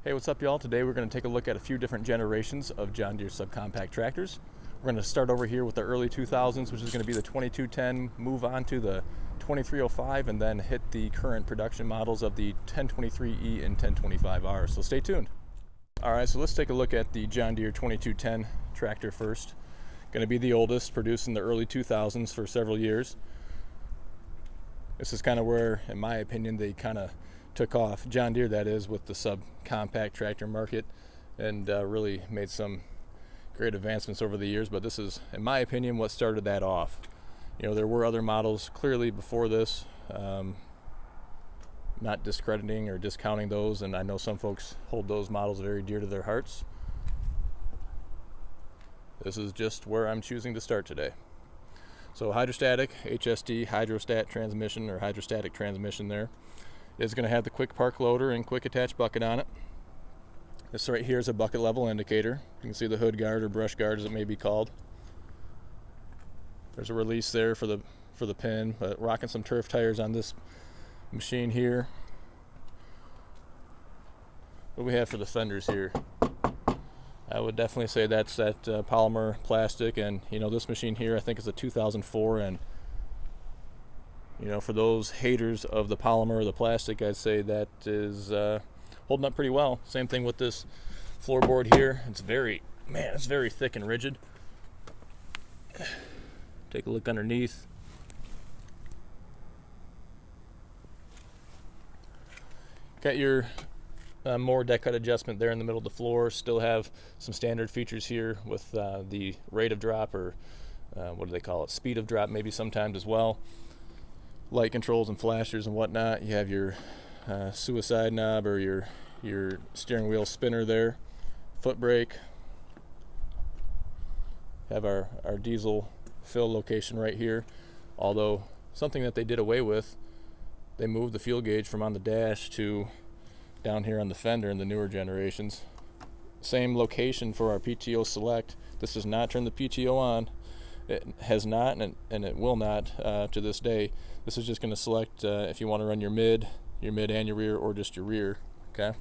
Hey, what's up, y'all? Today we're going to take a look at a few different generations of John Deere subcompact tractors. We're going to start over here with the early 2000s, which is going to be the 2210, move on to the 2305, and then hit the current production models of the 1023e and 1025r. So stay tuned. All right, so let's take a look at the John Deere 2210 tractor first. Going to be the oldest, produced in the early 2000s for several years. This is kind of where, in my opinion, they kind of took off, John Deere that is, with the subcompact tractor market, and really made some great advancements over the years. But this is, in my opinion, what started that off. You know, there were other models clearly before this, not discrediting or discounting those, and I know some folks hold those models very dear to their hearts. This is just where I'm choosing to start today. So hydrostatic, HST, hydrostat transmission, or hydrostatic transmission there. Is going to have the quick park loader and quick attach bucket on it. This right here is a bucket level indicator. You can see the hood guard or brush guard, as it may be called. There's a release there for the pin, but rocking some turf tires on this machine here. What do we have for the fenders here? I would definitely say that's that polymer plastic, and you know, this machine here I think is a 2004, and you know, for those haters of the polymer or the plastic, I'd say that is holding up pretty well. Same thing with this floorboard here. It's very thick and rigid. Take a look underneath. Got your mower deck cut adjustment there in the middle of the floor. Still have some standard features here with the rate of drop, or what do they call it? Speed of drop, maybe sometimes as well. Light controls and flashers and whatnot. You have your suicide knob, or your steering wheel spinner there. Foot brake. Have our diesel fill location right here. Although something that they did away with, they moved the fuel gauge from on the dash to down here on the fender in the newer generations. Same location for our PTO select. This does not turn the PTO on. It has not, and it will not to this day. This is just going to select if you want to run your mid and your rear, or just your rear. Okay.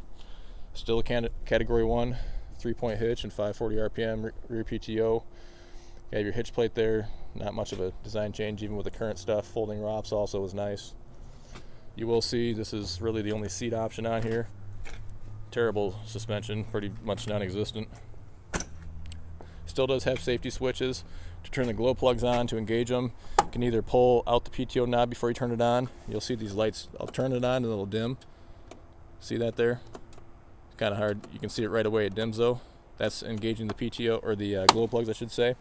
Still a category 1 3-point hitch and 540 RPM rear PTO. You have your hitch plate there. Not much of a design change even with the current stuff. Folding ROPS also is nice. You will see this is really the only seat option on here. Terrible suspension, pretty much non-existent. Still does have safety switches to turn the glow plugs on, to engage them. You can either pull out the PTO knob before you turn it on. You'll see these lights. I'll turn it on and it'll dim. See that there? It's kind of hard. You can see it right away. It dims though. That's engaging the PTO, or the glow plugs, I should say.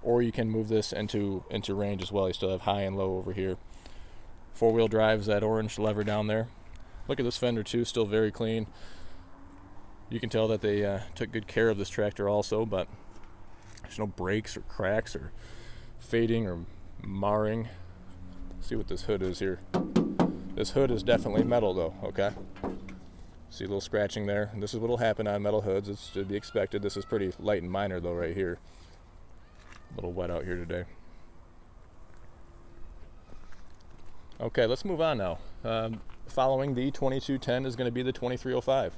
Or you can move this into range as well. You still have high and low over here. 4-wheel drive is that orange lever down there. Look at this fender too, still very clean. You can tell that they took good care of this tractor also, but there's no breaks or cracks or fading or marring. See what this hood is here. This hood is definitely metal though, okay? See a little scratching there. And this is what will happen on metal hoods. It's to be expected. This is pretty light and minor though right here. A little wet out here today. Okay, let's move on now. Following the 2210 is going to be the 2305.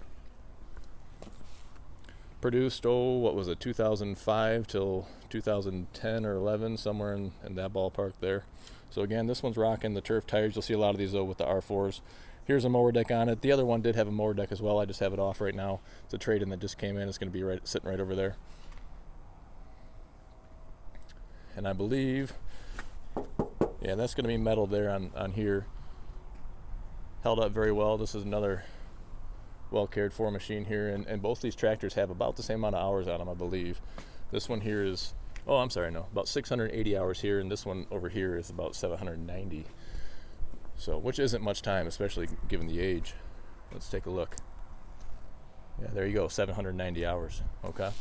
Produced, what was it, 2005 till 2010 or 11, somewhere in that ballpark there. So again, this one's rocking the turf tires. You'll see a lot of these though with the R4s. Here's a mower deck on it. The other one did have a mower deck as well. I just have it off right now. It's a trade-in that just came in. It's going to be sitting right over there. And I believe, yeah, that's going to be metal there on here. Held up very well. This is another well cared for machine here, and both these tractors have about the same amount of hours on them, I believe. This one here is, about 680 hours here, and this one over here is about 790. So, which isn't much time, especially given the age. Let's take a look. Yeah, there you go, 790 hours. Okay.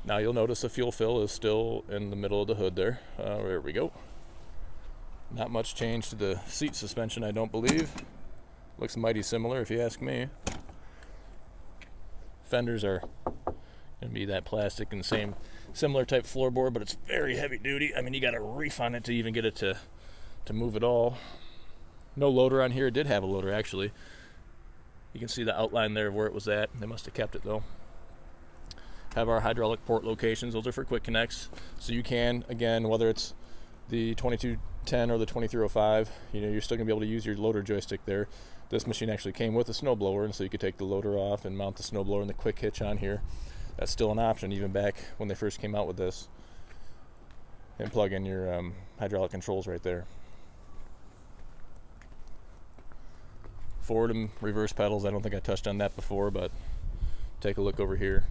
Now you'll notice the fuel fill is still in the middle of the hood there. There we go. Not much change to the seat suspension, I don't believe. Looks mighty similar if you ask me. Fenders are going to be that plastic and similar type floorboard, but it's very heavy duty. I mean, you got to reef on it to even get it to move at all. No loader on here. It did have a loader actually. You can see the outline there of where it was at. They must have kept it though. Have our hydraulic port locations. Those are for quick connects. So you can, again, whether it's the 2210 or the 2305, you're still gonna be able to use your loader joystick there. This machine actually came with a snowblower, and so you could take the loader off and mount the snowblower and the quick hitch on here. That's still an option even back when they first came out with this. And plug in your hydraulic controls right there. Forward and reverse pedals, I don't think I touched on that before, but take a look over here.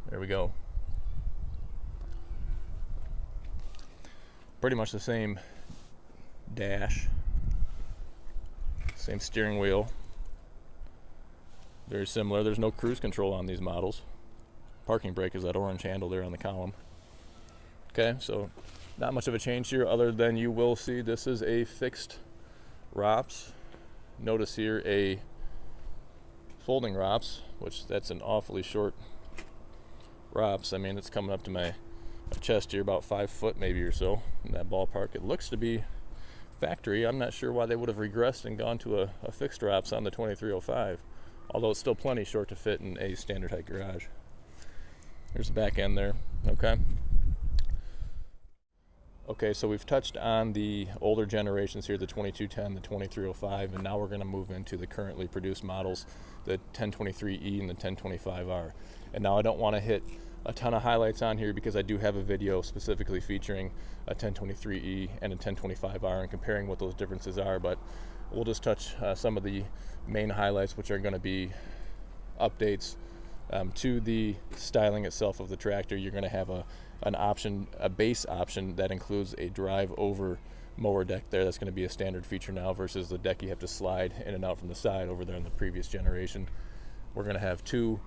There we go. Pretty much the same dash, same steering wheel. Very similar. There's no cruise control on these models. Parking brake is that orange handle there on the column. Okay, so not much of a change here other than you will see this is a fixed ROPS. Notice here a folding ROPS, which that's an awfully short ROPS. I mean, it's coming up to my chest here, about 5 foot maybe or so in that ballpark. It looks to be factory. I'm not sure why they would have regressed and gone to a fixed ROPS on the 2305, although it's still plenty short to fit in a standard height garage. There's the back end there. Okay, so we've touched on the older generations here, the 2210, the 2305, and now we're going to move into the currently produced models, the 1023e and the 1025r. And now I don't want to hit a ton of highlights on here because I do have a video specifically featuring a 1023e and a 1025r and comparing what those differences are, but we'll just touch some of the main highlights, which are going to be updates to the styling itself of the tractor. You're going to have an option, a base option that includes a drive over mower deck there. That's going to be a standard feature now versus the deck you have to slide in and out from the side over there in the previous generation. We're going to have 2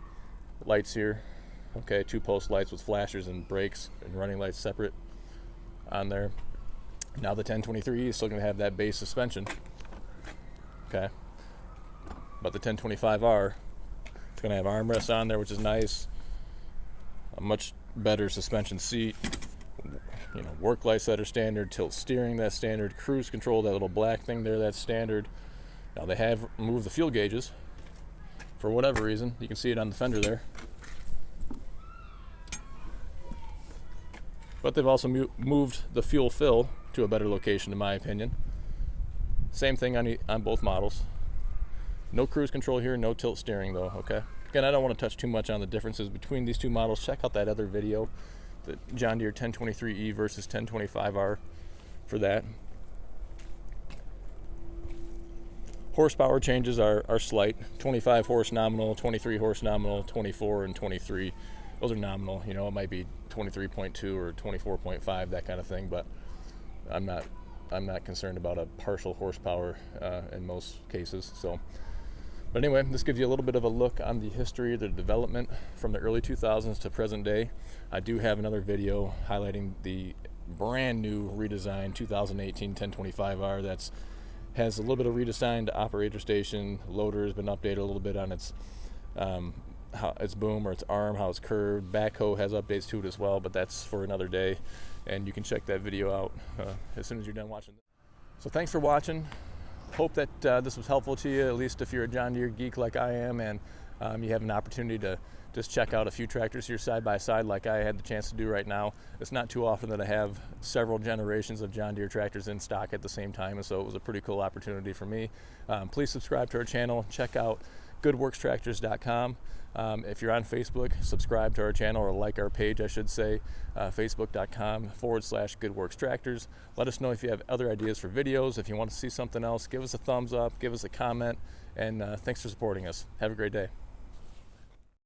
lights here, okay, 2 post lights with flashers and brakes and running lights separate on there. Now the 1023e is still going to have that base suspension, okay, but the 1025r, it's going to have armrests on there, which is nice, a much better suspension seat, work lights that are standard, tilt steering that's standard, cruise control, that little black thing there, that's standard. Now they have removed the fuel gauges for whatever reason. You can see it on the fender there, but they've also moved the fuel fill to a better location in my opinion. Same thing on both models. No cruise control here, no tilt steering though, okay? Again, I don't want to touch too much on the differences between these two models. Check out that other video, the John Deere 1023e versus 1025r for that. Horsepower changes are slight. 25 horse nominal, 23 horse nominal, 24 and 23. Those are nominal. It might be 23.2 or 24.5, that kind of thing, but I'm not concerned about a partial horsepower in most cases. But anyway, this gives you a little bit of a look on the history of the development from the early 2000s to present day. I do have another video highlighting the brand new redesigned 2018 1025R that's has a little bit of redesigned operator station. Loader has been updated a little bit on its boom or its arm, how it's curved. Backhoe has updates to it as well, but that's for another day, and you can check that video out as soon as you're done watching. So thanks for watching. Hope that this was helpful to you, at least if you're a John Deere geek like I am, and you have an opportunity to just check out a few tractors here side by side like I had the chance to do right now. It's not too often that I have several generations of John Deere tractors in stock at the same time, and so it was a pretty cool opportunity for me. Please subscribe to our channel. Check out goodworkstractors.com. If you're on Facebook, subscribe to our channel, or like our page, I should say, facebook.com/goodworkstractors. Let us know if you have other ideas for videos. If you want to see something else, give us a thumbs up, give us a comment, and thanks for supporting us. Have a great day.